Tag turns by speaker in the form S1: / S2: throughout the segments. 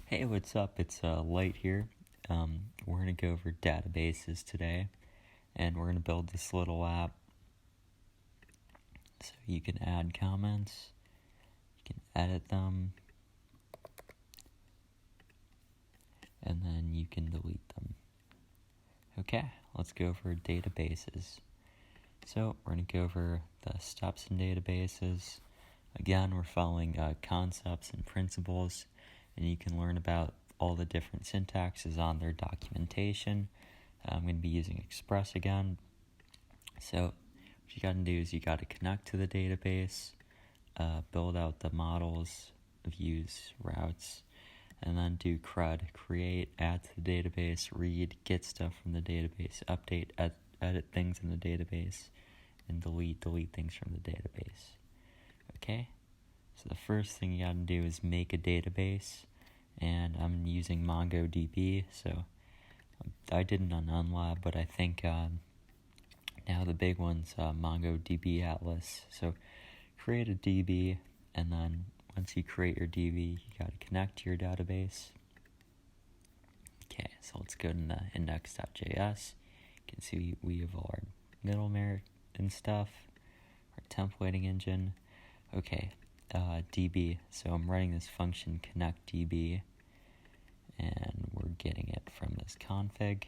S1: Hey, what's up? It's Light here. We're going to go over databases today, and we're going to build this little app so you can add comments, you can edit them, and then you can delete them. Okay, let's go over databases. So we're going to go over the steps in databases. Again, we're following concepts and principles, and you can learn about all the different syntaxes on their documentation. I'm going to be using Express again. So what you got to do is you got to connect to the database, build out the models, views, routes, and then do CRUD, create, add to the database, read, get stuff from the database, update, edit things in the database, and delete things from the database. Okay, so the first thing you got to do is make a database, and I'm using MongoDB. So I did it on Unlab, but I think now the big one's MongoDB Atlas. So create a DB, and then once you create your DB, you got to connect to your database. Okay, so let's go to the index.js. You can see we have all our middleware and stuff, our templating engine. Okay, DB. So I'm running this function connectDB, and we're getting it from this config.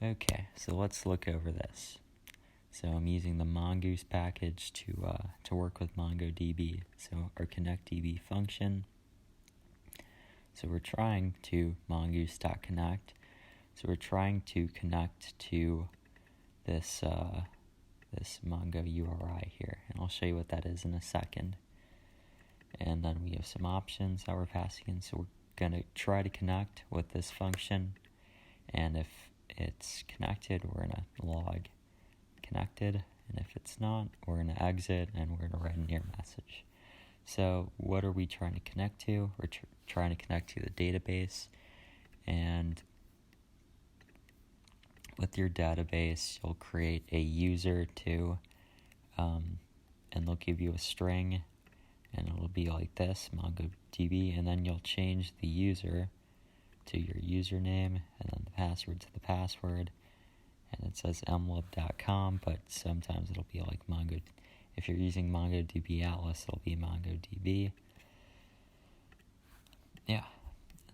S1: Okay, so let's look over this. So I'm using the Mongoose package to work with MongoDB. So our connectDB function. So we're trying to mongoose.connect. So we're trying to connect to this Mongo URI here, and I'll show you what that is in a second. And then we have some options that we're passing in. So we're going to try to connect with this function, and if it's connected, we're going to log connected, and if it's not, we're going to exit, and we're going to write an error message. So what are we trying to connect to? We're trying to connect to the database, and with your database, you'll create a user to, and they'll give you a string, and it'll be like this, MongoDB, and then you'll change the user to your username, and then the password to the password, and it says mlib.com, but sometimes it'll be like if you're using MongoDB Atlas, it'll be MongoDB. Yeah,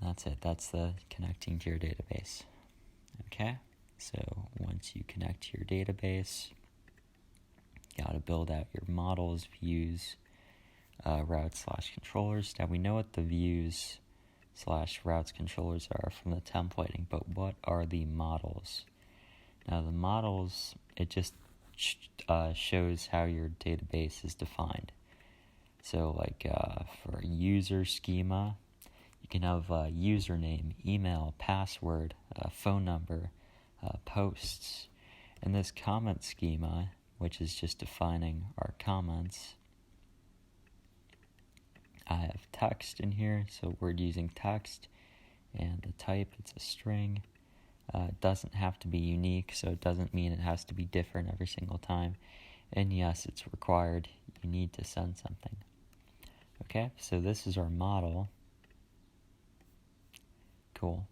S1: and that's it. That's the connecting to your database. Okay, so once you connect to your database, you gotta build out your models, views, routes/controllers. Now we know what the views/routes controllers are from the templating, but what are the models? Now the models, it just shows how your database is defined. So like for a user schema, you can have username, email, password, phone number, posts. And this comment schema, which is just defining our comments, I have text in here, so we're using text, and the type, it's a string. It doesn't have to be unique, so it doesn't mean it has to be different every single time. And yes, it's required. You need to send something. Okay, so this is our model. Cool.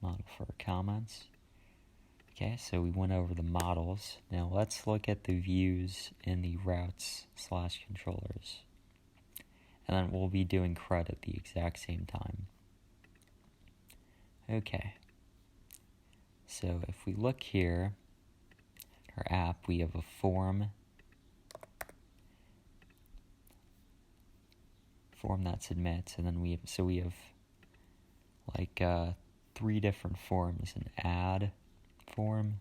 S1: Model for comments. Okay, so we went over the models. Now let's look at the views in the routes/controllers. And then we'll be doing CRUD at the exact same time. Okay, so if we look here, our app, we have a form that submits, and then we have like 3 different forms: an add form,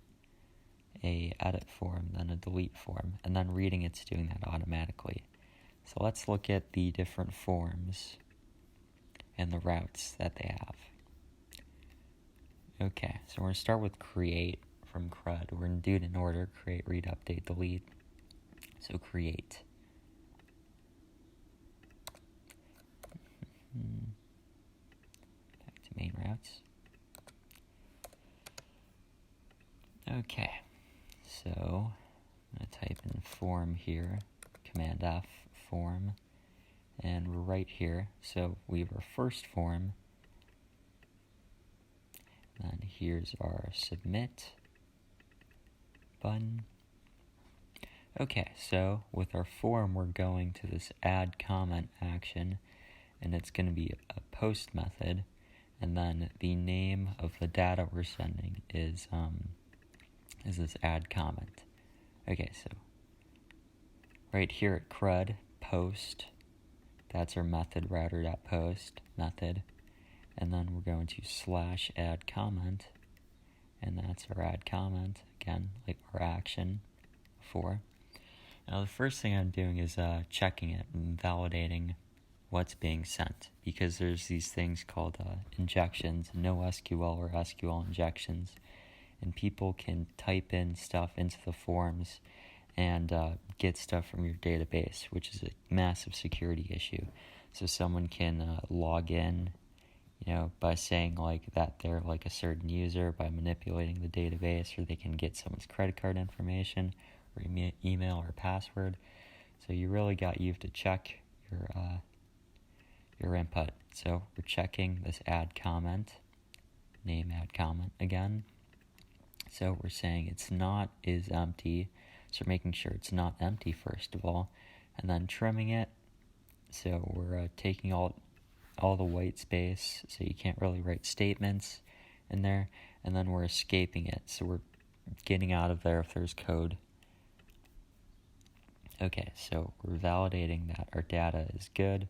S1: a edit form, then a delete form, and then reading it's doing that automatically. So let's look at the different forms and the routes that they have. Okay, so we're going to start with create from CRUD. We're going to do it in order: create, read, update, delete. So create. Back to main routes. Okay, so I'm going to type in form here, Command F, form, and we're right here. So we have our first form, and here's our submit button. Okay, so with our form, we're going to this add comment action, and it's going to be a post method, and then the name of the data we're sending is this add comment. Okay, so right here at CRUD, post, that's our method, router.post method, and then we're going to slash add comment, and that's our add comment, again, like our action before. Now the first thing I'm doing is checking it and validating what's being sent, because there's these things called injections, no SQL or SQL injections, and people can type in stuff into the forms and get stuff from your database, which is a massive security issue. So someone can log in, by saying that they're like a certain user by manipulating the database, or they can get someone's credit card information or email or password. So you have to check your input. So we're checking this add comment, name add comment again. So we're saying it's not is empty. So we're making sure it's not empty first of all, and then trimming it. So we're taking all the white space, so you can't really write statements in there, and then we're escaping it. So we're getting out of there if there's code. Okay, so we're validating that our data is good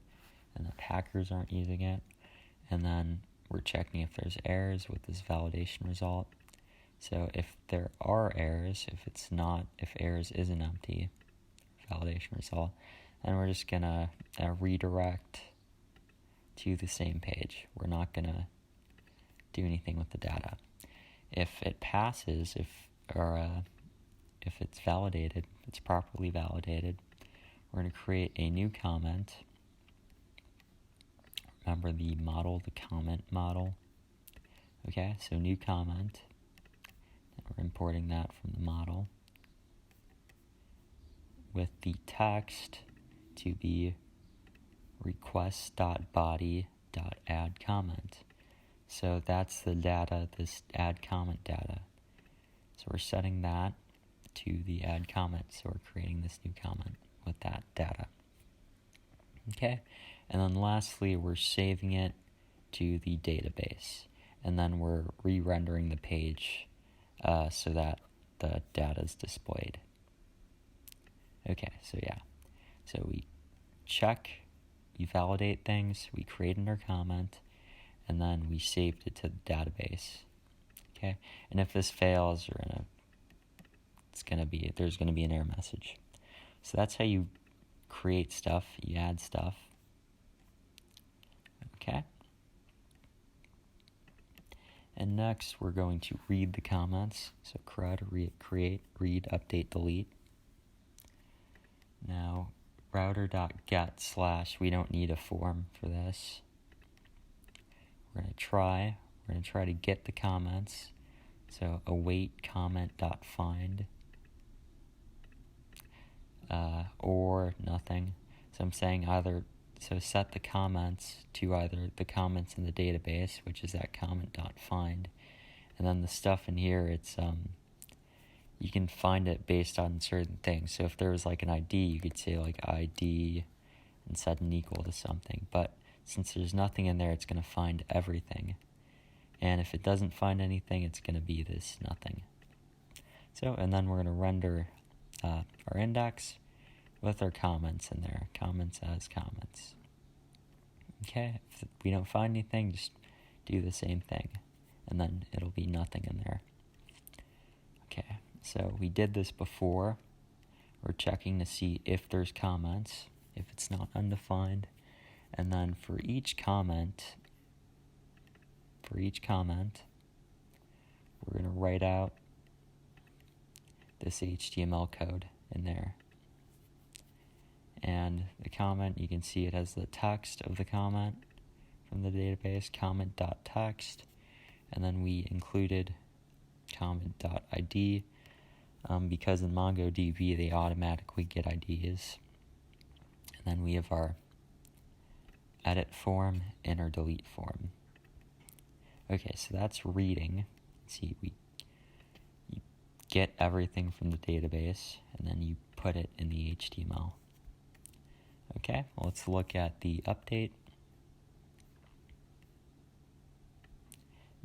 S1: and that hackers aren't using it, and then we're checking if there's errors with this validation result. So if there are errors, if errors isn't empty, validation result, then we're just gonna redirect to the same page. We're not gonna do anything with the data. If it passes, if it's validated, it's properly validated, we're going to create a new comment. Remember the comment model. Okay, so new comment. And we're importing that from the model with the text to be request.body.addComment. So that's the data, this add comment data. So we're setting that to the add comment. So we're creating this new comment with that data. Okay, and then lastly, we're saving it to the database, and then we're re-rendering the page so that the data is displayed. Okay, so yeah, so we check, we validate things, we created our comment, and then we saved it to the database. Okay, and if this fails, there's gonna be an error message. So that's how you create stuff, you add stuff. Okay. And next we're going to read the comments. So CRUD, create, read, update, delete. Now router.get/ we don't need a form for this. We're gonna try to get the comments. So await comment.find. Or nothing. So I'm saying set the comments to either the comments in the database, which is at comment.find, and then the stuff in here, it's you can find it based on certain things. So if there was like an ID, you could say like ID and set an equal to something, but since there's nothing in there, it's going to find everything, and if it doesn't find anything, it's going to be this nothing. So, and then we're going to render our index with our comments in there, comments as comments. Okay, if we don't find anything, just do the same thing, and then it'll be nothing in there. Okay, so we did this before. We're checking to see if there's comments, if it's not undefined, and then for each comment, we're going to write out this HTML code in there. And the comment, you can see it has the text of the comment from the database, comment.text, and then we included comment.id because in MongoDB they automatically get IDs. And then we have our edit form and our delete form. Okay, so that's reading. See, you get everything from the database, and then you put it in the HTML. Okay, well, let's look at the update.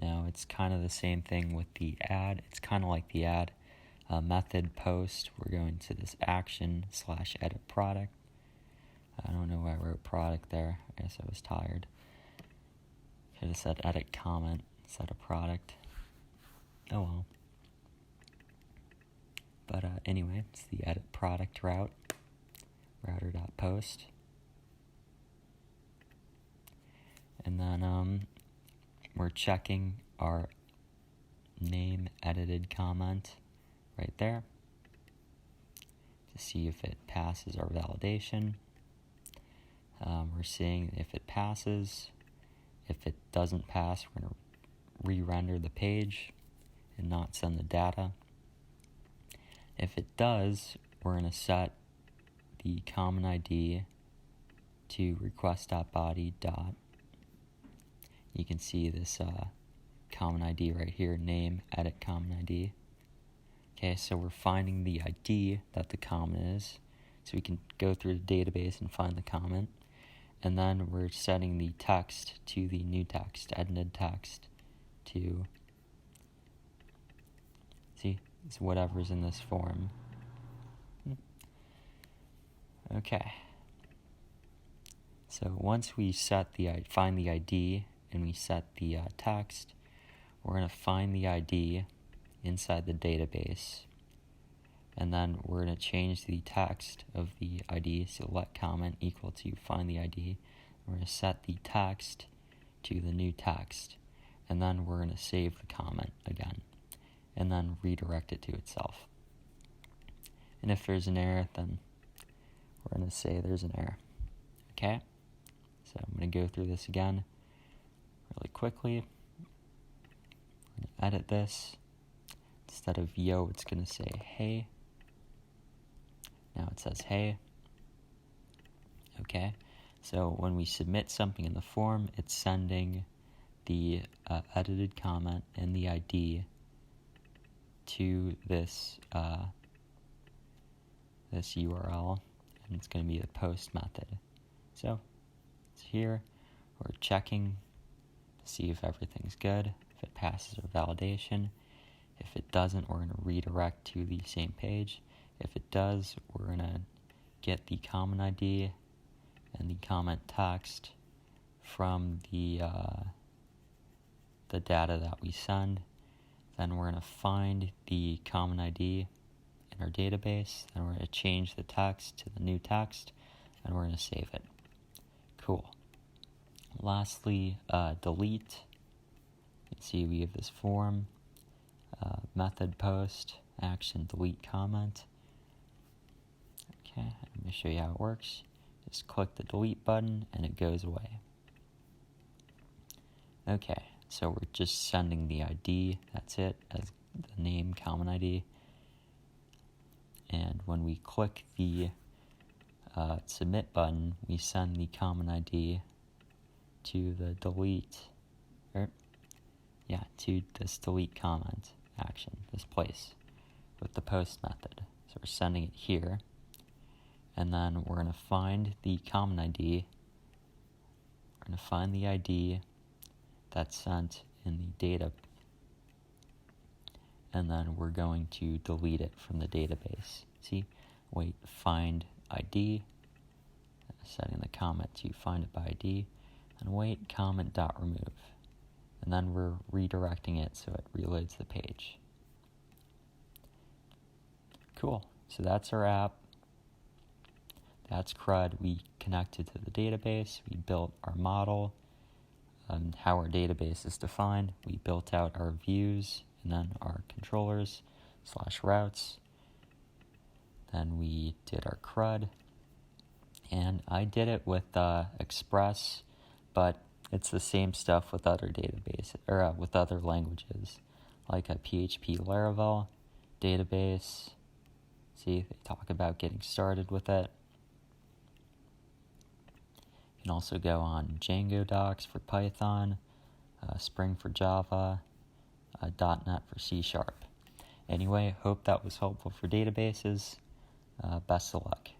S1: Now, it's kind of the same thing with the add. It's kind of like the add method post. We're going to this action/edit product. I don't know why I wrote product there. I guess I was tired. Could have said edit comment instead of product. Oh well. But anyway, it's the edit product route. Router.post. And then we're checking our name edited comment right there to see if it passes our validation. We're seeing if it passes. If it doesn't pass, we're going to re-render the page and not send the data. If it does, we're going to set the common ID to request.body. You can see this common ID right here, name, edit common ID. Okay, so we're finding the ID that the comment is. So we can go through the database and find the comment. And then we're setting the text to the new text, edited text to, see, it's whatever's in this form. Okay. So once we find the ID and we set the text, we're going to find the ID inside the database. And then we're going to change the text of the ID, so let comment equal to find the ID. We're going to set the text to the new text. And then we're going to save the comment again. And then redirect it to itself. And if there's an error, then we're going to say there's an error. Okay? So I'm going to go through this again really quickly. We're going to edit this. Instead of yo, it's going to say hey. Now it says hey. Okay, so when we submit something in the form, it's sending the edited comment and the ID to this this URL, and it's going to be the post method. So it's here. We're checking to see if everything's good, if it passes our validation. If it doesn't, we're going to redirect to the same page. If it does, we're going to get the common ID and the comment text from the data that we send. Then we're going to find the common ID in our database. Then we're going to change the text to the new text, and we're going to save it. Cool. Lastly, delete. You can see we have this form, method post, action, delete comment. Okay, I'm going to show you how it works. Just click the delete button and it goes away. Okay, so we're just sending the ID, that's it, as the name, common ID. And when we click the submit button, we send the common ID to the to this delete comment action, this place, with the post method. So we're sending it here. And then we're going to find the common ID. We're going to find the ID that's sent in the data. And then we're going to delete it from the database. See? Wait, find ID. Setting the comment to find it by ID. And wait, comment.remove. And then we're redirecting it so it reloads the page. Cool. So that's our app. That's CRUD. We connected to the database. We built our model, how our database is defined. We built out our views and then our controllers / routes. Then we did our CRUD. And I did it with Express, but it's the same stuff with other databases, or with other languages, like a PHP Laravel. database. See, they talk about getting started with it. You can also go on Django docs for Python, Spring for Java, .NET for C#. Anyway, hope that was helpful for databases. Best of luck.